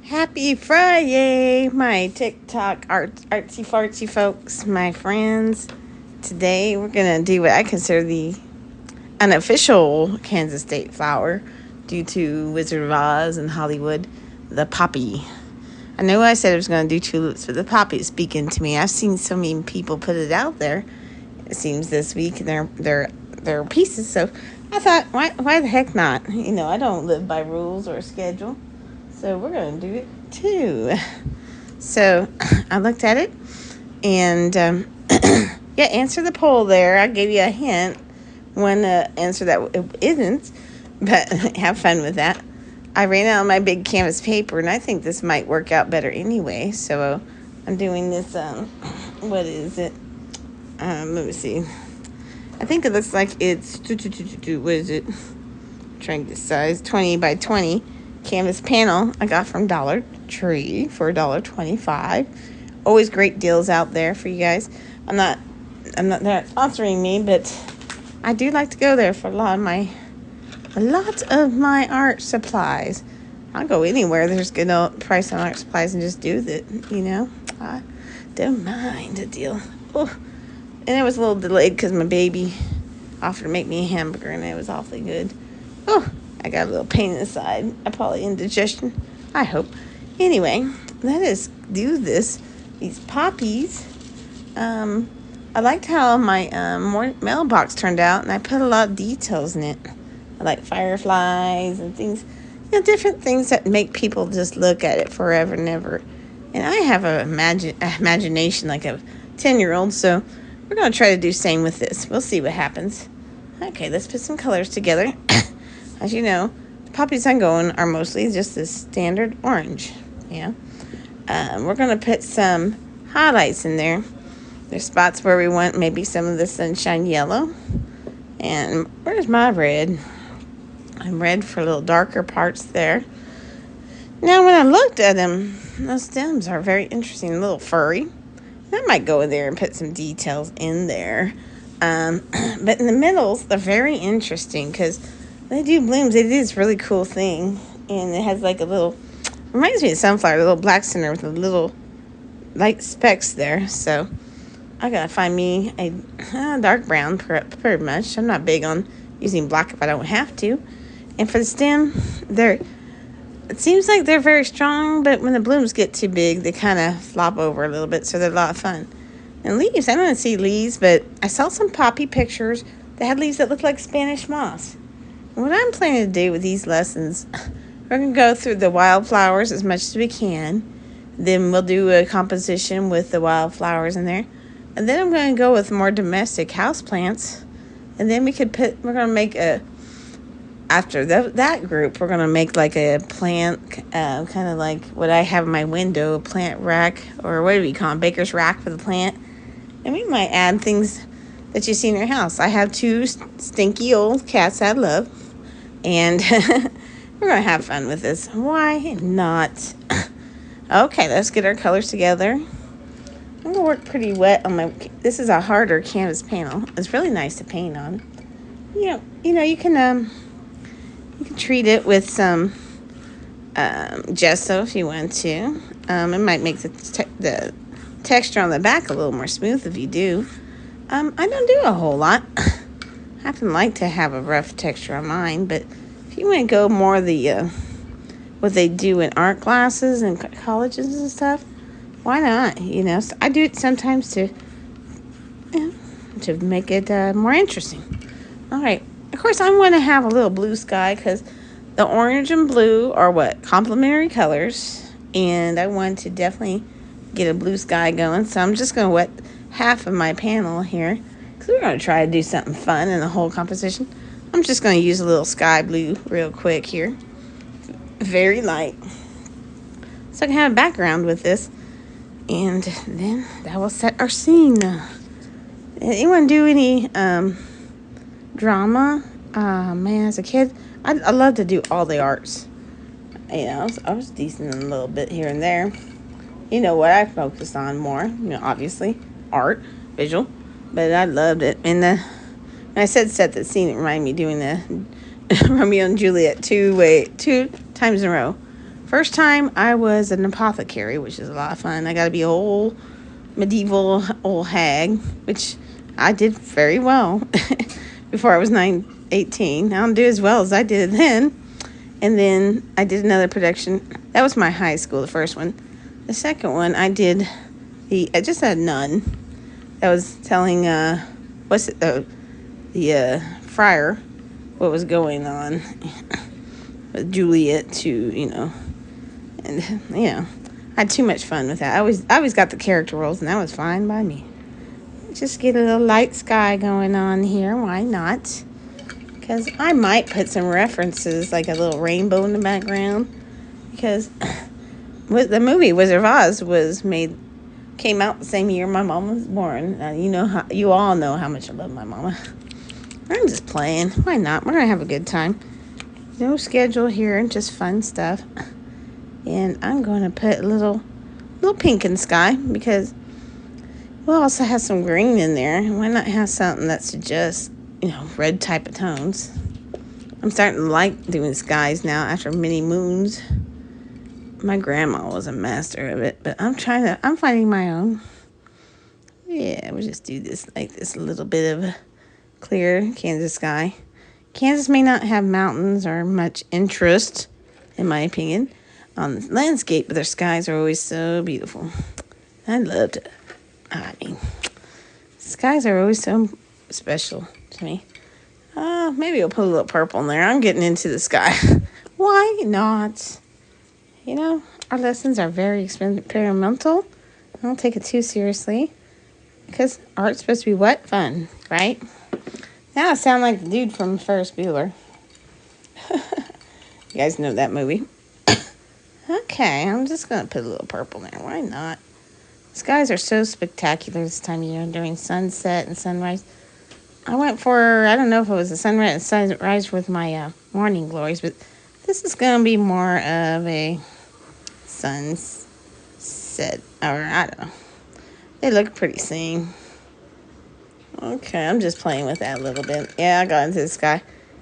Happy Friday, my TikTok artsy fartsy folks, my friends. Today we're going to do what I consider the unofficial Kansas State flower due to Wizard of Oz and Hollywood, the poppy. I know I said I was going to do tulips, but the poppy is speaking to me. I've seen so many people put it out there, it seems, this week, and they're pieces, so I thought, why the heck not? I don't live by rules or a schedule. So we're going to do it too. So I looked at it and, yeah, answer the poll there. I gave you a hint. One answer that it isn't, but have fun with that. I ran out of my big canvas paper, and I think this might work out better anyway. So I'm doing this, what is it? Let me see. I think it looks like it's, what is it? I'm trying to decide, 20 by 20. Canvas panel I got from Dollar Tree for $1.25. Always great deals out there for you guys. I'm not they're sponsoring me, but I do like to go there for a lot of my art supplies. I'll go anywhere there's good price on art supplies and just do that. I don't mind a deal. Oh. And it was a little delayed because my baby offered to make me a hamburger, and it was awfully good. Oh, I got a little pain in the side. I probably indigestion. I hope. Anyway, let us do this. These poppies. I liked how my mailbox turned out, and I put a lot of details in it. I like fireflies and things. Different things that make people just look at it forever and ever. And I have an imagination like a 10-year-old, so we're going to try to do the same with this. We'll see what happens. Okay, let's put some colors together. As you know, the poppies I'm going are mostly just the standard orange. We're going to put some highlights in there. There's spots where we want maybe some of the sunshine yellow. And where's my red? I'm red for a little darker parts there. Now, when I looked at them, those stems are very interesting, a little furry. I might go in there and put some details in there. But in the middles, they're very interesting because they do blooms. It is a really cool thing. And it has like a little, reminds me of sunflower, a little black center with a little light specks there. So I gotta find me a dark brown, pretty much. I'm not big on using black if I don't have to. And for the stem, it seems like they're very strong, but when the blooms get too big, they kind of flop over a little bit, so they're a lot of fun. And leaves, I don't see leaves, but I saw some poppy pictures that had leaves that look like Spanish moss. And what I'm planning to do with these lessons, we're going to go through the wildflowers as much as we can. Then we'll do a composition with the wildflowers in there. And then I'm going to go with more domestic houseplants. And then we're going to make after that group, we're going to make like a plant, kind of like what I have in my window, a plant rack, or what do we call it, baker's rack for the plant. And we might add things that you see in your house. I have 2 stinky old cats I love, and we're going to have fun with this. Why not? Okay, let's get our colors together. I'm going to work pretty wet on this is a harder canvas panel. It's really nice to paint on. You can treat it with some gesso if you want to. It might make the texture on the back a little more smooth if you do. I don't do a whole lot. I happen like to have a rough texture on mine, but if you want to go more the what they do in art classes and colleges and stuff, why not? So I do it sometimes to make it more interesting. All right. Of course, I want to have a little blue sky because the orange and blue are complementary colors, and I want to definitely get a blue sky going. So I'm just going to wet half of my panel here because we're going to try to do something fun in the whole composition. I'm just going to use a little sky blue real quick here, very light, so I can have a background with this, and then that will set our scene. Anyone do any drama? Man, as a kid, I love to do all the arts. I was decent in a little bit here and there. You know what I focused on more? Obviously, art, visual. But I loved it. And when I said set the scene, it reminded me doing the Romeo and Juliet two times in a row. First time I was an apothecary, which is a lot of fun. I got to be a whole medieval old hag, which I did very well before I was 18. I don't do as well as I did then. And then I did another production. That was my high school, the first one. The second one, I just had a nun that was telling, the friar what was going on with Juliet and, I had too much fun with that. I always got the character roles, and that was fine by me. Just get a little light sky going on here. Why not? Because I might put some references, like a little rainbow in the background. Because the movie Wizard of Oz came out the same year my mom was born. You all know how much I love my mama. I'm just playing. Why not? We're going to have a good time. No schedule here, just fun stuff. And I'm going to put a little pink in the sky because we'll also have some green in there. Why not have something that's just, red type of tones? I'm starting to like doing skies now after many moons. My grandma was a master of it, but I'm finding my own. Yeah, we'll just do this like this, a little bit of clear Kansas sky. Kansas may not have mountains or much interest, in my opinion, on the landscape, but their skies are always so beautiful. I loved it. Skies are always so special to me. Maybe I'll put a little purple in there. I'm getting into the sky. Why not? Our lessons are very experimental. I don't take it too seriously because art's supposed to be what? Fun, right? Now I sound like the dude from Ferris Bueller. You guys know that movie. Okay, I'm just going to put a little purple there. Why not? Skies are so spectacular this time of year during sunset and sunrise. I went for, I don't know if it was a sunrise with my morning glories, but this is going to be more of a sunset, or I don't know. They look pretty same. Okay, I'm just playing with that a little bit. Yeah, I got into the sky.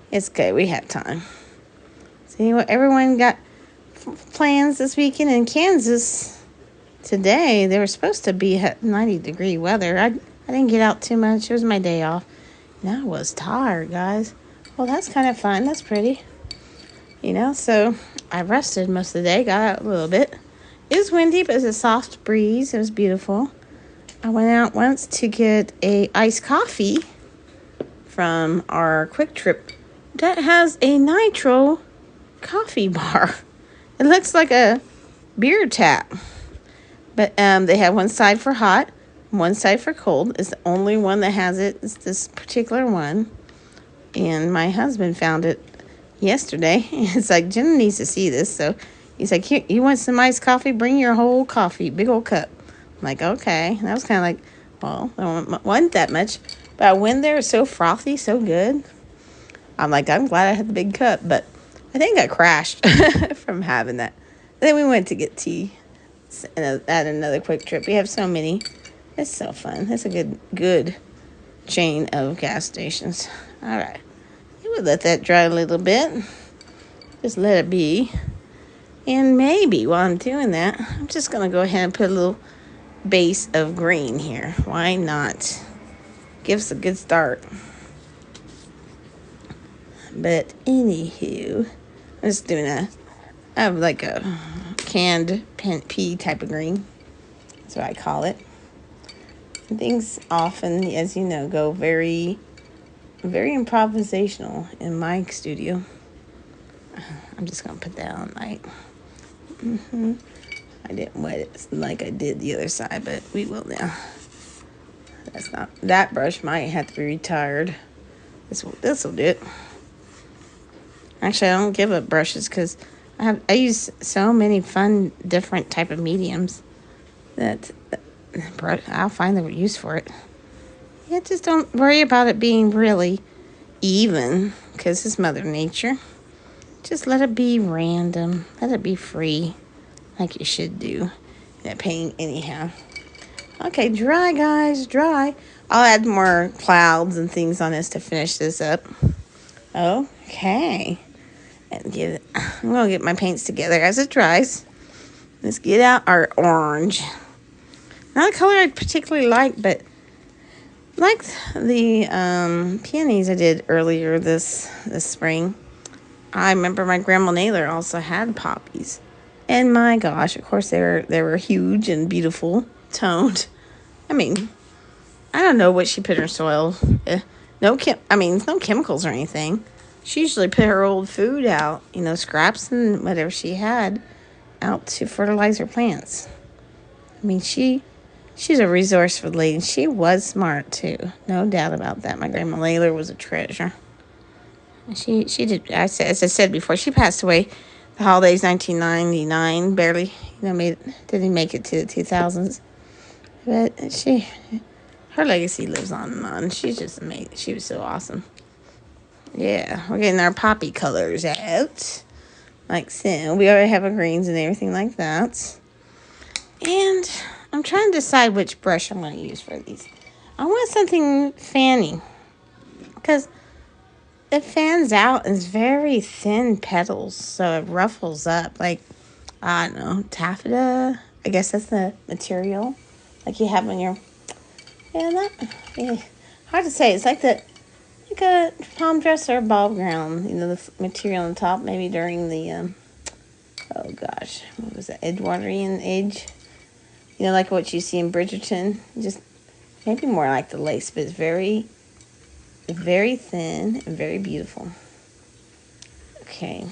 It's okay, we have time. See what everyone got plans this weekend in Kansas. Today, they were supposed to be at 90-degree weather. I didn't get out too much. It was my day off. And I was tired, guys. Well, that's kind of fun. That's pretty. So I rested most of the day. Got out a little bit. It was windy, but it was a soft breeze. It was beautiful. I went out once to get a iced coffee from our Quick Trip that has a nitro coffee bar. It looks like a beer tap. But they have one side for hot, one side for cold. It's the only one that has it. It's this particular one. And my husband found it yesterday. It's like, Jenna needs to see this. So he's like, here, you want some iced coffee? Bring your whole coffee, big old cup. I'm like, okay. And I was kind of like, well, I don't want that much. But I went there, so frothy, so good. I'm like, I'm glad I had the big cup. But I think I crashed from having that. Then we went to get tea at another Quick Trip. We have so many. It's so fun. It's a good chain of gas stations. All right. You would let that dry a little bit. Just let it be. And maybe while I'm doing that, I'm just going to go ahead and put a little base of green here. Why not? Gives a good start. But anywho, I'm just doing I have like a canned pea type of green. That's what I call it. And things often, as you know, go very, very improvisational in my studio. I'm just going to put that on light. I didn't wet it like I did the other side, but we will now. That brush might have to be retired. This will do it. Actually, I don't give up brushes because I use so many fun, different type of mediums that I'll find the use for it. Yeah, just don't worry about it being really even because it's Mother Nature. Just let it be random. Let it be free like you should do. That paint anyhow. Okay, dry, guys, dry. I'll add more clouds and things on this to finish this up. Okay. And I'm going to get my paints together as it dries. Let's get out our orange. Not a color I particularly like, but like the peonies I did earlier this spring. I remember my grandma Naylor also had poppies. And my gosh, of course, they were huge and beautiful, toned. I mean, I don't know what she put in her soil. No chemicals or anything. She usually put her old food out, scraps and whatever she had, out to fertilize her plants. I mean, she's a resourceful lady. She was smart too, no doubt about that. My grandma Naylor was a treasure. She did. As I said before, she passed away the holidays 1999. Barely, didn't make it to the 2000s. But her legacy lives on and on. She's just amazing. She was so awesome. Yeah, we're getting our poppy colors out. Like so. We already have our greens and everything like that. And I'm trying to decide which brush I'm going to use for these. I want something fanny. Because it fans out and it's very thin petals. So it ruffles up. Like, I don't know, taffeta. I guess that's the material. Like you have on your... hard to say. It's like a palm dress or a ball gown. The material on top. Maybe during the, what was that? Edwardian age. Like what you see in Bridgerton. Just maybe more like the lace, but it's very, very thin and very beautiful. Okay,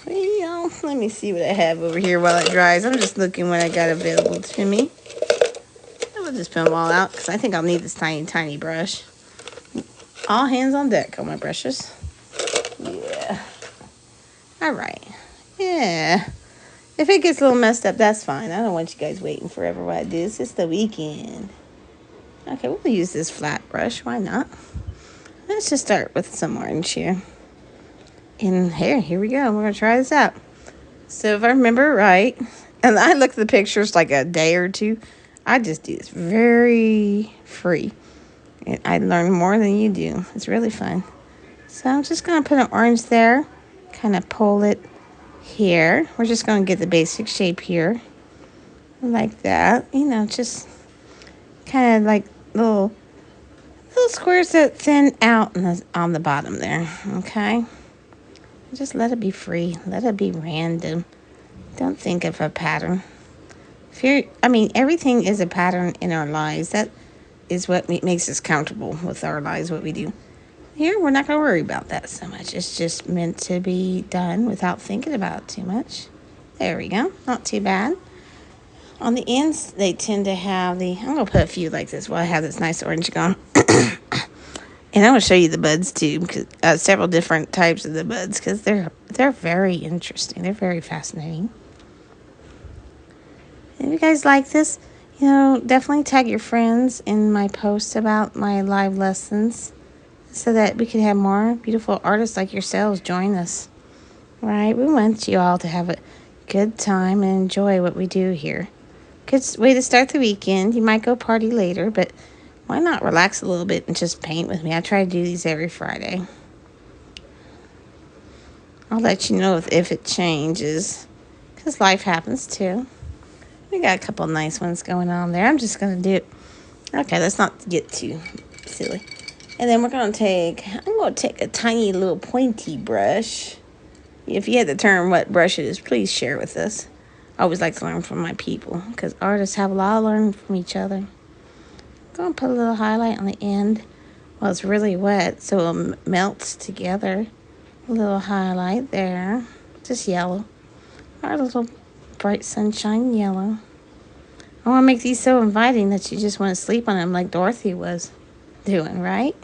let me see what I have over here while it dries. I'm just looking what I got available to me. I'll just put them all out because I think I'll need this tiny, tiny brush. All hands on deck on my brushes. Yeah. All right. Yeah. If it gets a little messed up, that's fine. I don't want you guys waiting forever while I do this. It's the weekend. Okay, we'll use this flat brush. Why not? Let's just start with some orange here. And here we go. We're going to try this out. So if I remember right, and I looked at the pictures like a day or two, I just do this very free. And I learn more than you do. It's really fun. So I'm just going to put an orange there. Kind of pull it here. We're just going to get the basic shape here. Like that. Just kind of like little squares that thin out on the bottom there. Okay? Just let it be free. Let it be random. Don't think of a pattern. Everything is a pattern in our lives. That is what makes us comfortable with our lives, what we do. Here, we're not going to worry about that so much. It's just meant to be done without thinking about it too much. There we go. Not too bad. On the ends, they tend to have I'm going to put a few like this while I have this nice orange going. And I'm going to show you the buds too, because several different types of the buds, because they're very interesting. They're very fascinating. If you guys like this, definitely tag your friends in my post about my live lessons so that we can have more beautiful artists like yourselves join us. Right? We want you all to have a good time and enjoy what we do here. Good way to start the weekend. You might go party later, but why not relax a little bit and just paint with me? I try to do these every Friday. I'll let you know if it changes, because life happens too. We got a couple nice ones going on there. I'm just going to do it. Okay, let's not get too silly. And then I'm going to take a tiny little pointy brush. If you had to determine what brush it is, please share with us. I always like to learn from my people, because artists have a lot to learn from each other. I'm going to put a little highlight on the end while it's really wet so it melts together. A little highlight there. Just yellow. Our little bright sunshine yellow. I want to make these so inviting that you just want to sleep on them like Dorothy was doing, right?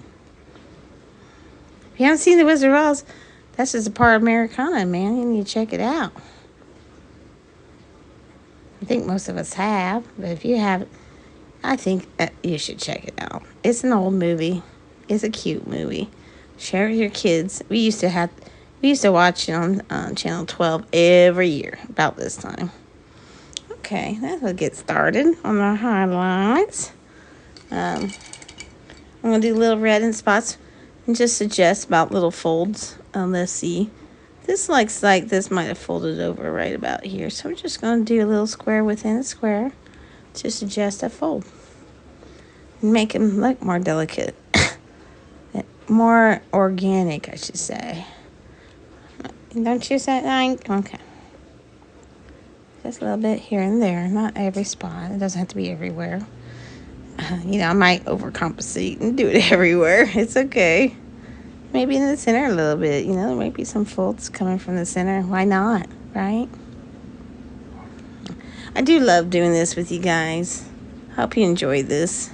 If you haven't seen The Wizard of Oz, that's just a part of Americana, man. You need to check it out. I think most of us have, but if you haven't, I think you should check it out. It's an old movie. It's a cute movie. Share it with your kids. We used to watch it on Channel 12 every year about this time. Okay, that'll get started on our highlights. I'm going to do little red in spots and just suggest about little folds. Let's see. This looks like this might have folded over right about here. So we're just going to do a little square within a square to suggest a fold. Make them look more delicate. More organic, I should say. Don't you think? Okay. Just a little bit here and there. Not every spot. It doesn't have to be everywhere. I might overcompensate and do it everywhere. It's okay. Maybe in the center a little bit. There might be some folds coming from the center. Why not, right? I do love doing this with you guys. Hope you enjoy this.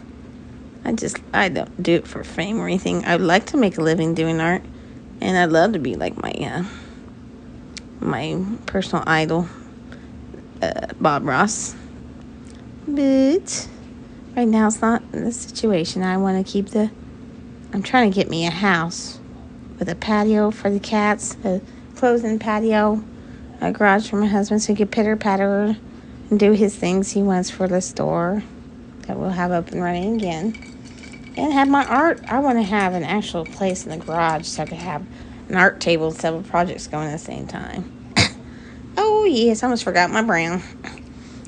I don't do it for fame or anything. I would like to make a living doing art. And I'd love to be like my personal idol, Bob Ross. But right now it's not the situation. I want to keep I'm trying to get me a house with a patio for the cats, a closed-in patio, a garage for my husband so he could pitter-patter and do his things he wants for the store that we'll have up and running again. And have my art. I want to have an actual place in the garage so I could have an art table and several projects going at the same time. Oh, yes, I almost forgot my brown.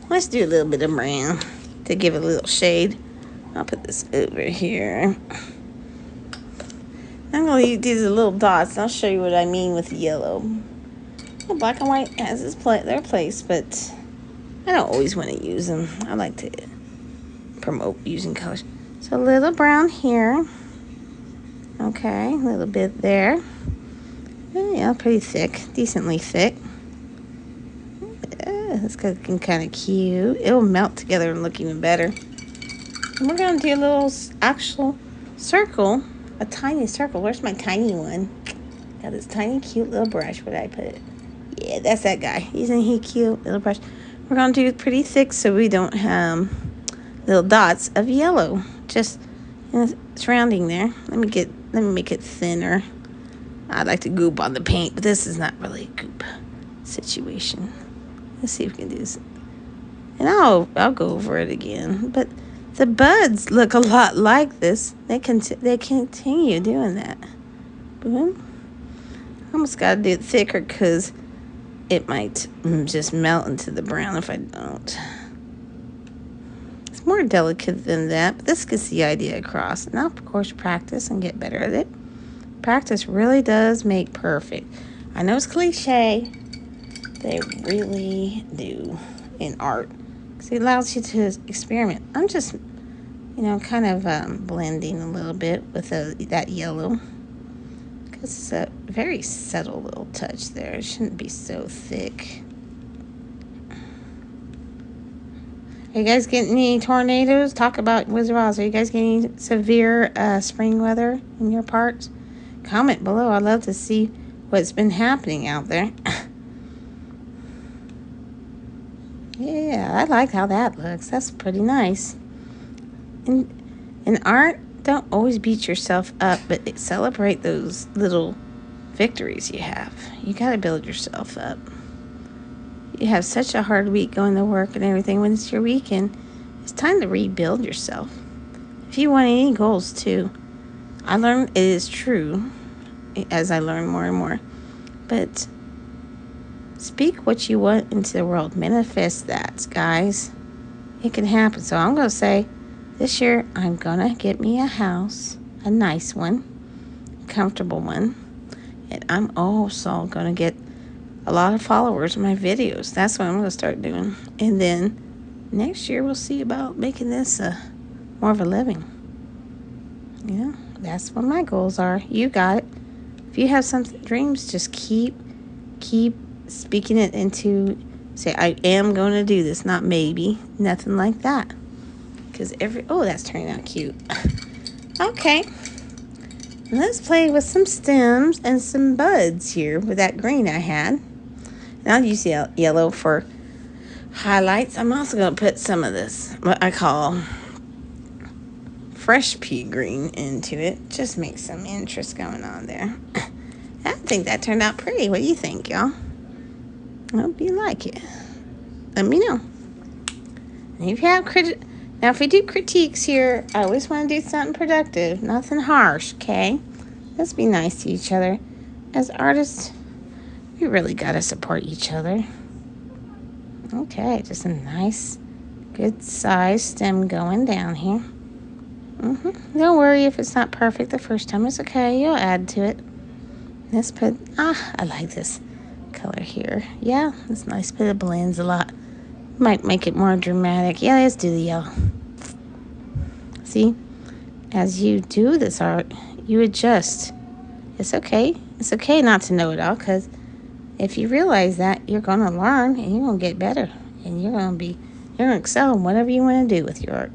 Let's do a little bit of brown to give it a little shade. I'll put this over here. I'm going to use these little dots, and I'll show you what I mean with yellow. Well, black and white has their place, but I don't always want to use them. I like to promote using colors. So a little brown here. Okay, a little bit there. Yeah, pretty thick, decently thick. It's looking kind of cute. It'll melt together and look even better. And we're going to do a little actual circle, a tiny circle. Where's my tiny one? Got this tiny cute little brush. Where did I put it? Yeah, that's that guy. Isn't he cute? Little brush. We're going to do it pretty thick so we don't have little dots of yellow just surrounding there. Let me make it thinner. I'd like to goop on the paint, but this is not really a goop situation. Let's see if we can do this. And I'll go over it again. But the buds look a lot like this. They continue doing that. Boom. I almost got to do it thicker because it might just melt into the brown if I don't. It's more delicate than that, but this gets the idea across. Now, of course, practice and get better at it. Practice really does make perfect. I know it's cliche. They really do in art. Because it allows you to experiment. I'm just, kind of blending a little bit with that yellow. Because it's a very subtle little touch there. It shouldn't be so thick. Are you guys getting any tornadoes? Talk about Wizard of Oz. Are you guys getting severe spring weather in your parts? Comment below. I'd love to see what's been happening out there. Yeah, I like how that looks. That's pretty nice. In art, don't always beat yourself up, but celebrate those little victories you have. You got to build yourself up. You have such a hard week going to work and everything. When it's your weekend, it's time to rebuild yourself. If you want any goals too, I learned it is true as I learn more and more. But speak what you want into the world. Manifest that, guys. It can happen. So I'm going to say this year I'm going to get me a house, a nice one, a comfortable one. And I'm also going to get a lot of followers in my videos. That's what I'm going to start doing. And then next year we'll see about making this more of a living. That's what my goals are. You got it. If you have some dreams, just keep speaking it into, say, I am going to do this, not maybe, nothing like that. Because that's turning out cute. Okay. Let's play with some stems and some buds here with that green I had. And I'll use yellow for highlights. I'm also going to put some of this, what I call fresh pea green, into it. Just make some interest going on there. I think that turned out pretty. What do you think, y'all? I hope you like it. Let me know. And if you have now, if we do critiques here, I always want to do something productive, nothing harsh, okay? Let's be nice to each other. As artists, We really got to support each other. Okay, just a nice, good size stem going down here. Don't worry if it's not perfect the first time. It's okay. You'll add to it. Let's put, I like this color here. Yeah, it's nice, but it blends a lot. Might make it more dramatic. Yeah, let's do the yellow. See, as you do this art, you adjust. It's okay. It's okay not to know it all, because if you realize that, you're going to learn and you're going to get better. And you're going to excel in whatever you want to do with your art.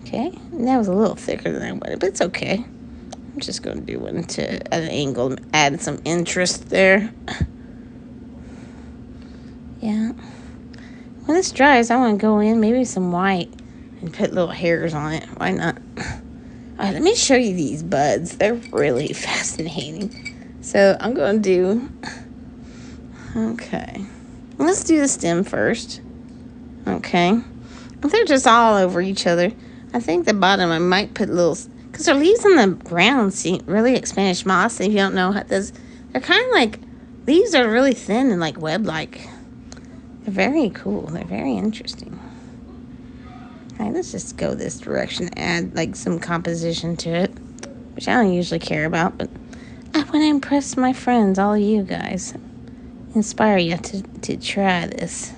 Okay, and that was a little thicker than I wanted, but it's okay. I'm just going to do one at an angle, add some interest there. Yeah. When this dries, I want to go in, maybe some white, and put little hairs on it. Why not? All right, let me show you these buds. They're really fascinating. So I'm going to do, okay. Let's do the stem first. Okay. They're just all over each other. I think the bottom, I might put little, because their leaves on the ground seem really like Spanish moss. If you don't know how this, they're kind of like, leaves are really thin and like web-like. They're very cool. They're very interesting. All right, let's just go this direction, add like some composition to it, which I don't usually care about, but I want to impress my friends, all of you guys, inspire you to try this.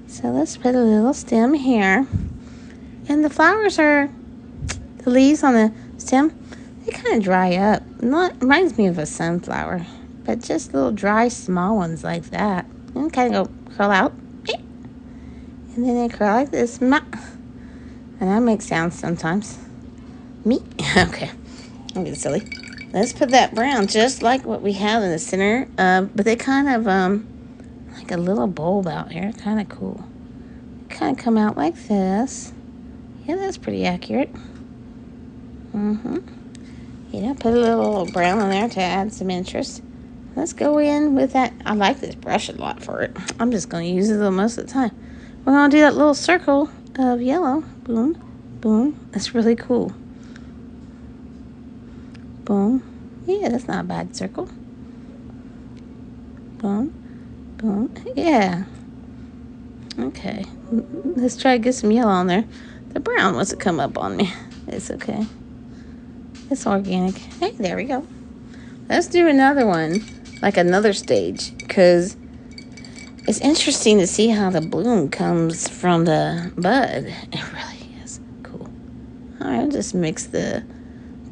So let's put a little stem here. And the flowers are, the leaves on the stem, they kind of dry up. Reminds me of a sunflower, but just little dry, small ones like that. And kind of go curl out. And then they curl like this. And I make sounds sometimes. Me? Okay. I'm getting silly. Let's put that brown just like what we have in the center. But they kind of, like a little bulb out here. Kind of cool. Kind of come out like this. Yeah, that's pretty accurate. Yeah, put a little brown on there to add some interest. Let's go in with that. I like this brush a lot for it. I'm just going to use it most of the time. We're going to do that little circle of yellow. Boom, boom. That's really cool. Boom. Yeah, that's not a bad circle. Boom, boom. Yeah. Okay. Let's try to get some yellow on there. The brown wants to come up on me. It's okay. It's organic. Hey, there we go. Let's do another one, like another stage, because it's interesting to see how the bloom comes from the bud. It really is cool. All right, I'll just mix the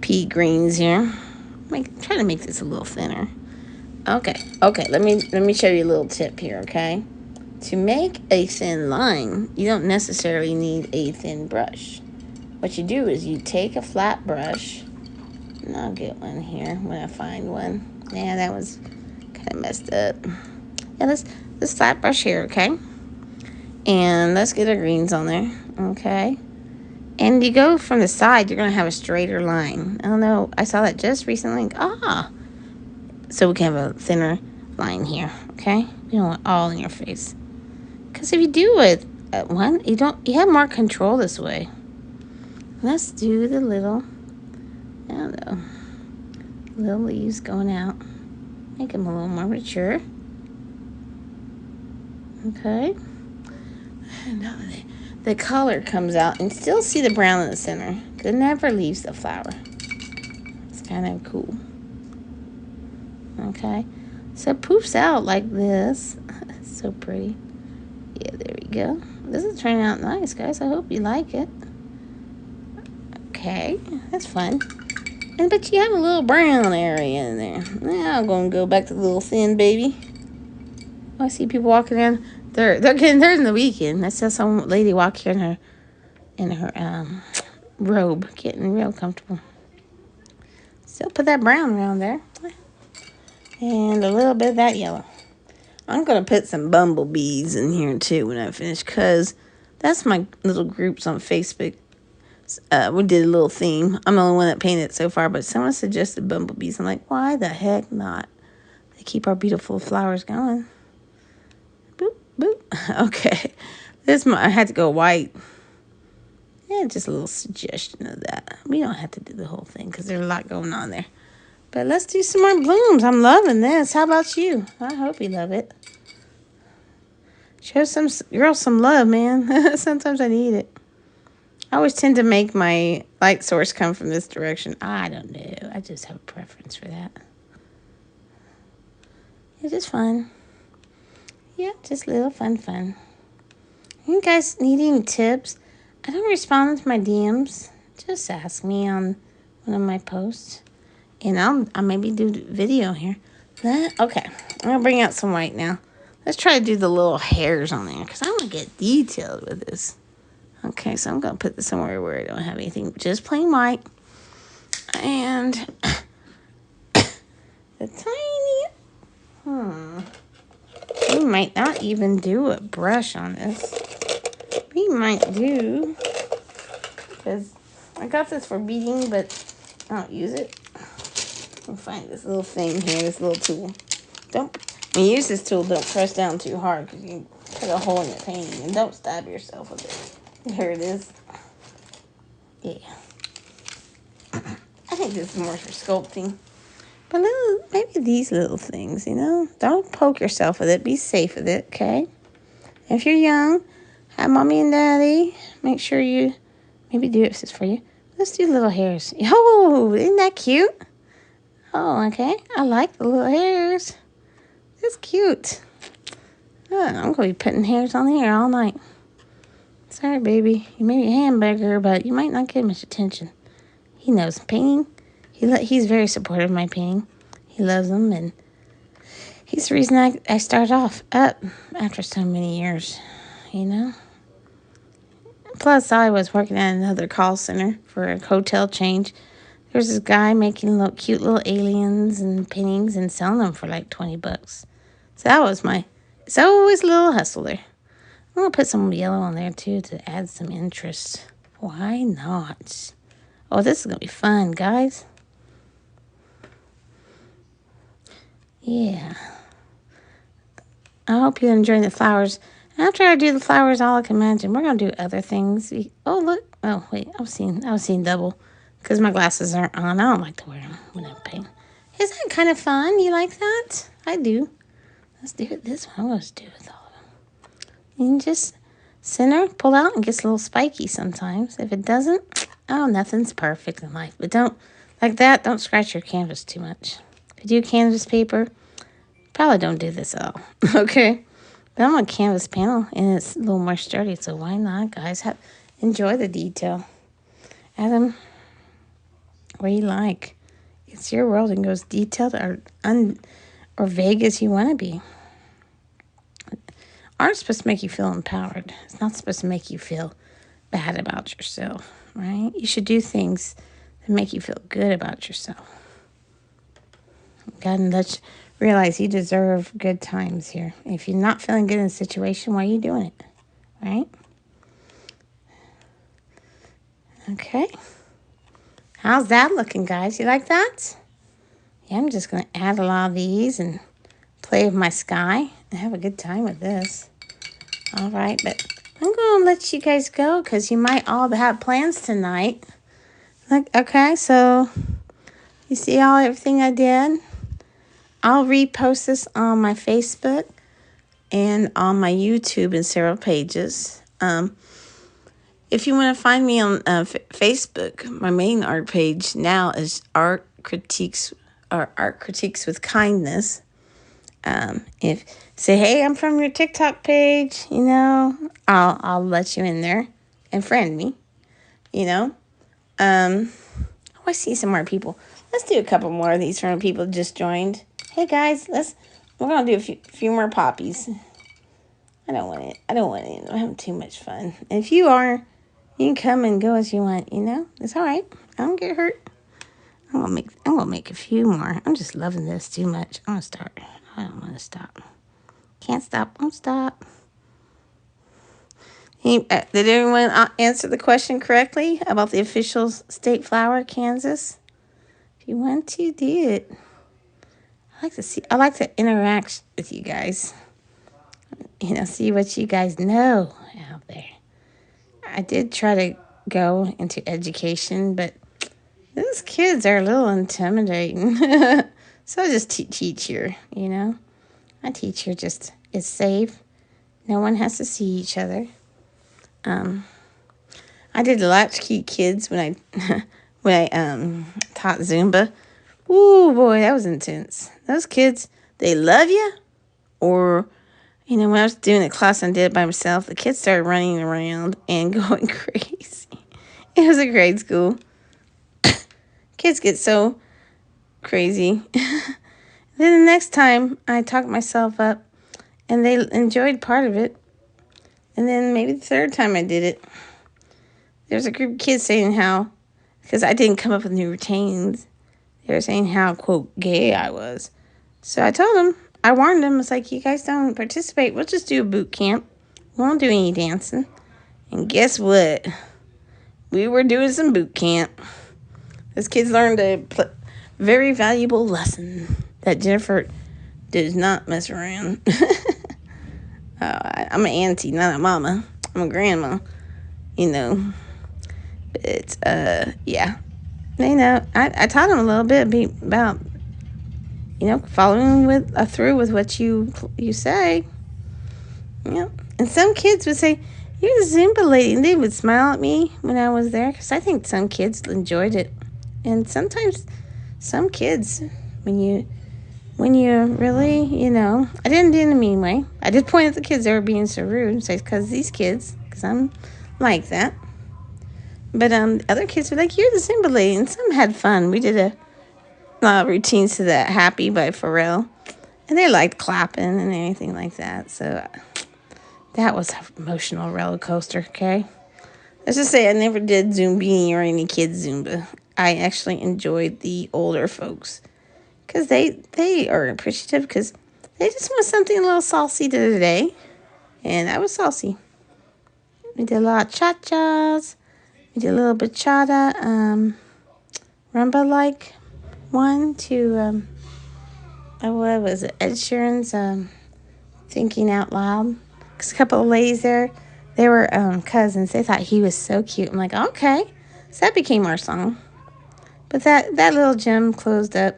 pea greens here. Try to make this a little thinner. Okay. Let me show you a little tip here. Okay. To make a thin line, you don't necessarily need a thin brush. What you do is you take a flat brush, and I'll get one here when I find one. Yeah, that was kind of messed up. Yeah, this flat brush here, okay? And let's get our greens on there, okay? And you go from the side, you're going to have a straighter line. I don't know, I saw that just recently. So we can have a thinner line here, okay? You don't want all in your face. Because if you do it at one, you have more control this way. Let's do the little, I don't know, little leaves going out. Make them a little more mature. Okay. Now the color comes out, and still see the brown in the center. It never leaves the flower. It's kind of cool. Okay. So it poofs out like this. It's so pretty. Yeah, there we go. This is turning out nice, guys. I hope you like it. Okay, that's fun. But you have a little brown area in there. Now I'm gonna go back to the little thin baby. I see people walking in. They're in the weekend. I saw some lady walk here in her robe, getting real comfortable. So put that brown around there, and a little bit of that yellow. I'm going to put some bumblebees in here, too, when I finish, because that's my little groups on Facebook. We did a little theme. I'm the only one that painted it so far, but someone suggested bumblebees. I'm like, why the heck not? They keep our beautiful flowers going. Boop, boop. Okay. I had to go white. Yeah, just a little suggestion of that. We don't have to do the whole thing, because there's a lot going on there. But let's do some more blooms. I'm loving this. How about you? I hope you love it. Show some girls some love, man. Sometimes I need it. I always tend to make my light source come from this direction. I don't know. I just have a preference for that. It's just fun. Yeah, just little fun. You guys need any tips? I don't respond to my DMs. Just ask me on one of my posts. And I'll maybe do video here. Okay, I'm going to bring out some white now. Let's try to do the little hairs on there because I want to get detailed with this. Okay, so I'm going to put this somewhere where I don't have anything. Just plain white. And the tiny... We might not even do a brush on this. We might do... Because I got this for beading, but I don't use it. I'll find this little thing here, this little tool. When you use this tool, don't press down too hard because you can cut a hole in your painting. And don't stab yourself with it. Here it is. Yeah. I think this is more for sculpting. But maybe these little things, Don't poke yourself with it. Be safe with it, okay? If you're young, have mommy and daddy. Make sure you maybe do it if this is for you. Let's do little hairs. Oh, isn't that cute? Oh, okay. I like the little hairs. That's cute. Oh, I'm going to be putting hairs on the hair all night. Sorry, baby. You may be a hamburger, but you might not get much attention. He knows painting. He's very supportive of my painting. He loves them, and he's the reason I started off up after so many years, Plus, I was working at another call center for a hotel change. There was this guy making cute little aliens and paintings and selling them for like $20. So that was it's always a little hustle there. I'm going to put some yellow on there too to add some interest. Why not? Oh, this is going to be fun, guys. Yeah. I hope you enjoy the flowers. After I do the flowers, all I can imagine, we're going to do other things. Oh, look. Oh, wait. I was seeing double because my glasses aren't on. I don't like to wear them when I'm painting. Is that kind of fun? You like that? I do. Let's do it this one. I'm going to do it with all of them. You can just center, pull out, and gets a little spiky sometimes. If it doesn't, nothing's perfect in life. But don't scratch your canvas too much. If you do canvas paper, probably don't do this at all. Okay? But I'm on canvas panel, and it's a little more sturdy, so why not, guys? Enjoy the detail. Add them where you like. It's your world and goes detailed or vague as you want to be. Art's supposed to make you feel empowered. It's not supposed to make you feel bad about yourself, right? You should do things that make you feel good about yourself. God, realize you deserve good times here. If you're not feeling good in a situation, why are you doing it? Right? Okay. How's that looking, guys? You like that? Yeah, I'm just going to add a lot of these and play with my sky and have a good time with this. All right, but I'm going to let you guys go because you might all have plans tonight. Okay, so you see everything I did? I'll repost this on my Facebook and on my YouTube in several pages. If you want to find me on Facebook, my main art page now is Art Critiques with Kindness. If say, hey, I'm from your TikTok page, I'll let you in there and friend me, I see some more people. Let's do a couple more of these from people just joined. Hey guys, we're gonna do a few more poppies. I don't want it. I'm having too much fun. And if you are, you can come and go as you want. It's all right. I don't get hurt. I'm gonna make a few more. I'm just loving this too much. I'm gonna start. I don't want to stop. Can't stop. Won't stop. Did everyone answer the question correctly about the official state flower, Kansas? If you want to, do it. I like to interact with you guys. See what you guys know out there. I did try to go into education, but Those kids are a little intimidating. So I just teach here, you know. I teach here just it's safe. No one has to see each other. Um, I did latchkey kids when I when I taught Zumba. Ooh boy, that was intense. Those kids, they love you, or when I was doing a class and did it by myself, the kids started running around and going crazy. It was a grade school. Kids get so crazy. Then the next time I talked myself up and they enjoyed part of it. And then maybe the third time I did it, there was a group of kids saying how, because I didn't come up with new routines, they were saying how, quote, gay I was. So I told them, I warned them, it's like, you guys don't participate. We'll just do a boot camp. We won't do any dancing. And guess what? We were doing some boot camp. Those kids learned a very valuable lesson that Jennifer does not mess around. I'm an auntie, not a mama. I'm a grandma, But, yeah. I taught them a little bit about, following through with what you say. Yeah. And some kids would say, "You're the Zumba lady." And they would smile at me when I was there because I think some kids enjoyed it. And sometimes some kids, when you really, I didn't do it in a mean way. I did point at the kids that were being so rude and say, because these kids, because I'm like that. But other kids were like, "You're the Zumba lady." And some had fun. We did a lot of routines to that Happy by Pharrell. And they liked clapping and anything like that. So that was an emotional roller coaster, okay? Let's just say I never did Zumbini or any kids Zumba. I actually enjoyed the older folks because they are appreciative because they just want something a little saucy today. And I was saucy. We did a lot of cha-chas. We did a little bachata, rumba-like one to, what was it, Ed Sheeran's Thinking Out Loud. Because a couple of ladies there, they were cousins. They thought he was so cute. I'm like, okay. So that became our song. But that little gym closed up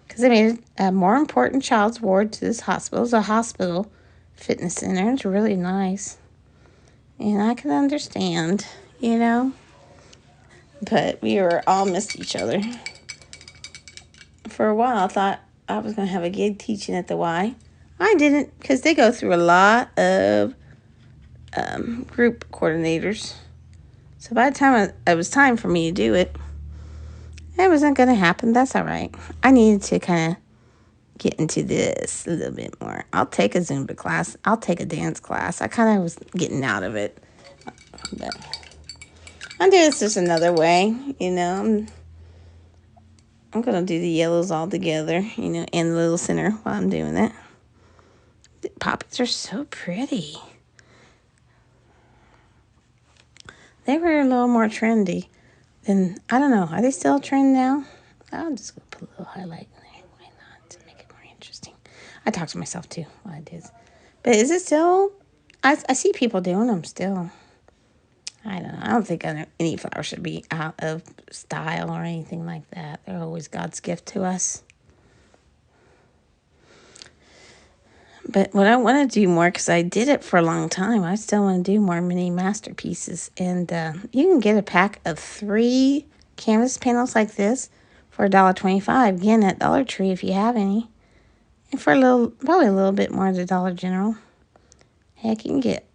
because they made a more important child's ward to this hospital. It was a hospital fitness center. It's really nice. And I can understand, But we were all missed each other. For a while, I thought I was going to have a gig teaching at the Y. I didn't because they go through a lot of group coordinators. So by the time it was time for me to do it, it wasn't going to happen. That's all right. I needed to kind of get into this a little bit more. I'll take a Zumba class. I'll take a dance class. I kind of was getting out of it. But I'm doing this just another way, I'm going to do the yellows all together, and the little center while I'm doing it. The poppies are so pretty. They were a little more trendy than, I don't know, are they still a trend now? I'm just going to put a little highlight in there. Why not? To make it more interesting. I talk to myself too while I do this. But is it still, I see people doing them still. I don't know. I don't think any flower should be out of style or anything like that. They're always God's gift to us. But what I want to do more, because I did it for a long time, I still want to do more mini masterpieces. And you can get a pack of 3 canvas panels like this for $1.25. Again, at Dollar Tree if you have any. And for probably a little bit more at the Dollar General. Heck, you can get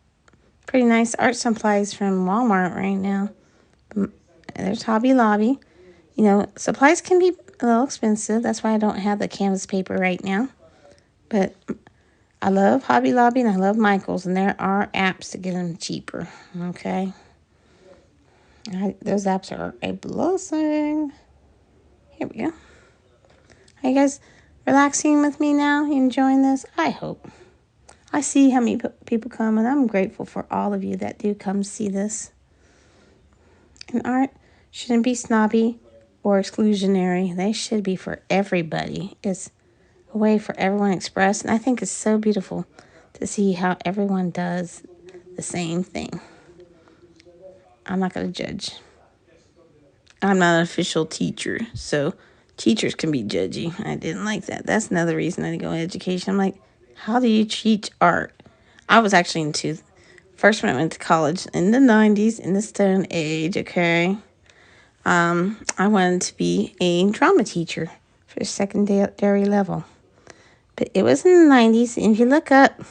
pretty nice art supplies from Walmart right now. There's Hobby Lobby. Supplies can be a little expensive. That's why I don't have the canvas paper right now. But I love Hobby Lobby and I love Michael's. And there are apps to get them cheaper. Okay? Those apps are a blessing. Here we go. Are you guys relaxing with me now? You enjoying this? I hope. I see how many people come, and I'm grateful for all of you that do come see this. And art shouldn't be snobby or exclusionary. They should be for everybody. It's a way for everyone to express, and I think it's so beautiful to see how everyone does the same thing. I'm not going to judge. I'm not an official teacher, so teachers can be judgy. I didn't like that. That's another reason I didn't go to education. I'm like, how do you teach art? I was actually into first when I went to college in the 90s, in the Stone Age, okay? I wanted to be a drama teacher for secondary level. But it was in the 90s, and if you look up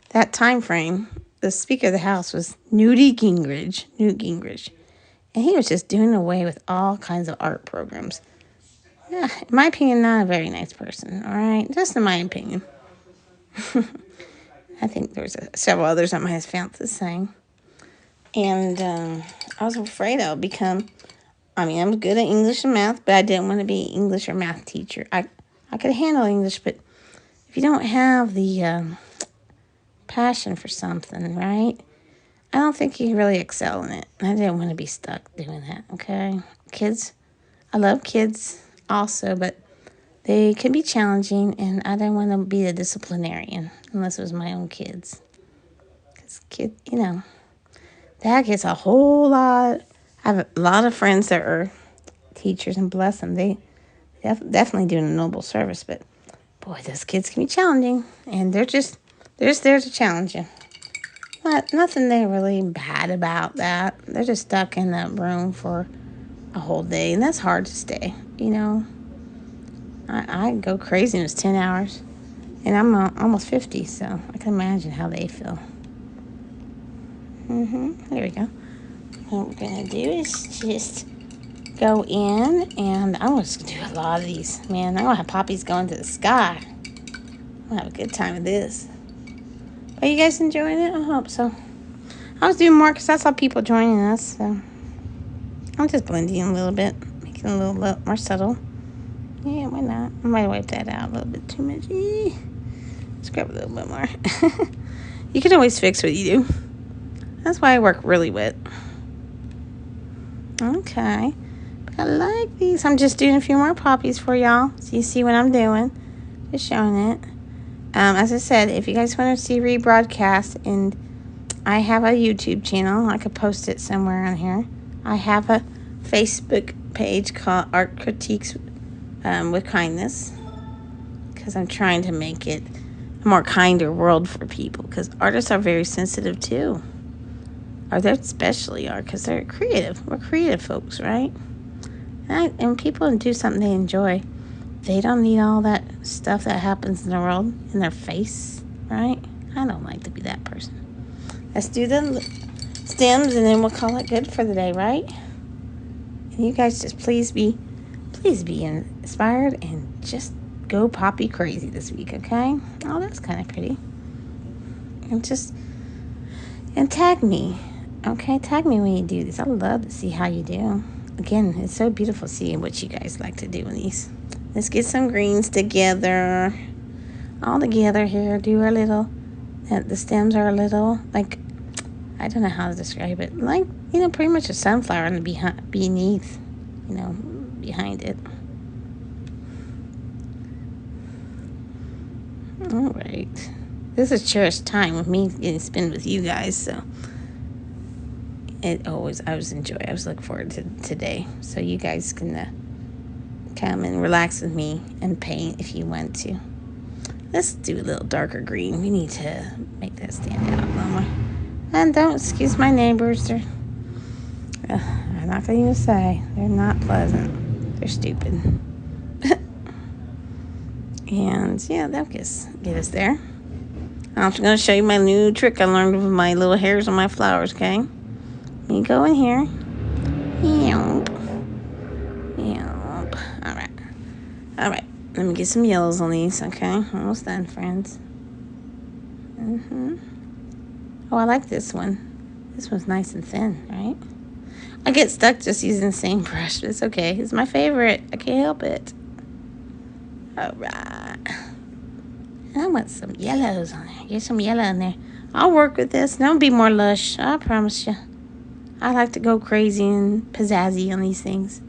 that time frame, the Speaker of the House was Newt Gingrich. And he was just doing away with all kinds of art programs. Yeah, in my opinion, not a very nice person, all right? Just in my opinion. I think there's several others I might have found the same. And I was afraid I would become, I'm good at English and math, but I didn't want to be an English or math teacher. I could handle English, but if you don't have the passion for something, right? I don't think you can really excel in it. I didn't want to be stuck doing that, okay? Kids, I love kids also, but they can be challenging, and I didn't want to be a disciplinarian unless it was my own kids. Because that gets a whole lot. I have a lot of friends that are teachers, and bless them, they definitely doing a noble service, but boy, those kids can be challenging, and they're just there to challenge you. But nothing they really bad about that. They're just stuck in that room for a whole day, and that's hard to stay. I go crazy when it's 10 hours, and I'm almost 50, so I can imagine how they feel. There we go. What we're going to do is just go in, and I'm just going to do a lot of these. Man, I'm going to have poppies going to the sky. I'm going to have a good time with this. Are you guys enjoying it? I hope so. I was doing more because I saw people joining us, so I'm just blending a little bit, making it a little more subtle. Yeah, why not? I might wipe that out a little bit too much. Let's grab a little bit more. You can always fix what you do. That's why I work really wet. Okay. But I like these. I'm just doing a few more poppies for y'all, so you see what I'm doing. Just showing it. As I said, if you guys want to see rebroadcast, and I have a YouTube channel. I could post it somewhere on here. I have a Facebook page called Art Critiques with Kindness, because I'm trying to make it a more kinder world for people, because artists are very sensitive too. Or they especially are, because they're creative. We're creative folks, right? And people do something they enjoy. They don't need all that stuff that happens in the world in their face, right? I don't like to be that person. Let's do the stems, and then we'll call it good for the day, right? And you guys just please be inspired and just go poppy crazy this week, okay? Oh, that's kind of pretty. And tag me, okay? Tag me when you do this. I love to see how you do. Again, it's so beautiful seeing what you guys like to do in these. Let's get some greens together. All together here. Do our little, the stems are a little, like, I don't know how to describe it. Like, pretty much a sunflower and beneath, behind it. All right. This is cherished time with me getting spent with you guys, so I was looking forward to today. So you guys can come and relax with me and paint if you want to. Let's do a little darker green. We need to make that stand out a little more. And don't excuse my neighbors. I'm not going to even say. They're not pleasant. They're stupid. And yeah, that'll get us there. I'm just going to show you my new trick I learned with my little hairs on my flowers, okay? Let me go in here. Yelp. All right. Let me get some yellows on these, okay? Almost done, friends. Oh, I like this one. This one's nice and thin, right? I get stuck just using the same brush. It's okay. It's my favorite. I can't help it. All right. And I want some yellows on there. Get some yellow in there. I'll work with this. That'll be more lush. I promise you. I like to go crazy and pizzazzy on these things.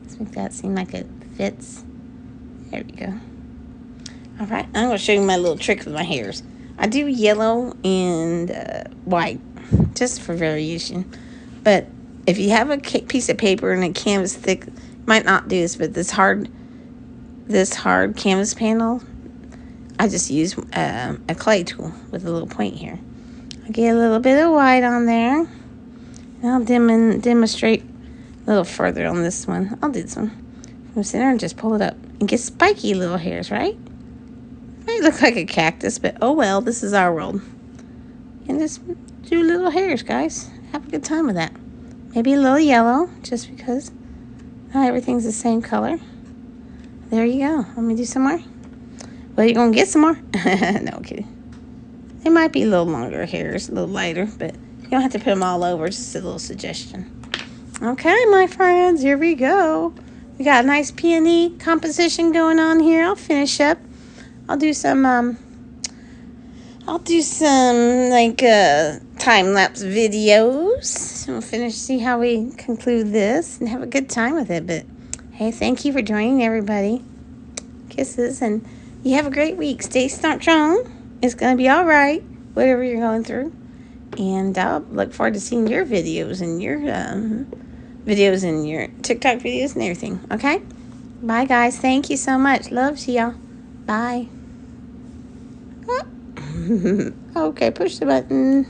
Let's make that seem like it fits. There we go. All right. I'm going to show you my little trick with my hairs. I do yellow and white just for variation. But if you have a piece of paper and a canvas thick, might not do this, but this hard canvas panel, I just use a clay tool with a little point here. I get a little bit of white on there. And I'll demonstrate a little further on this one. I'll do this one from the center and just pull it up and get spiky little hairs, right? Might look like a cactus, but oh well, this is our world. And just do little hairs, guys. Have a good time with that. Maybe a little yellow, just because not everything's the same color. There you go. Let me do some more. Well, you're going to get some more. No, kidding. They might be a little longer hairs, a little lighter, but you don't have to put them all over. Just a little suggestion. Okay, my friends, here we go. We got a nice peony composition going on here. I'll finish up. I'll do some like time-lapse videos. We'll see how we conclude this and have a good time with it. But hey, thank you for joining, everybody. Kisses, and you have a great week. Stay strong. It's going to be all right, whatever you're going through. And I'll look forward to seeing your videos and your TikTok videos and everything. Okay? Bye, guys. Thank you so much. Love to y'all. Bye. Okay, push the button.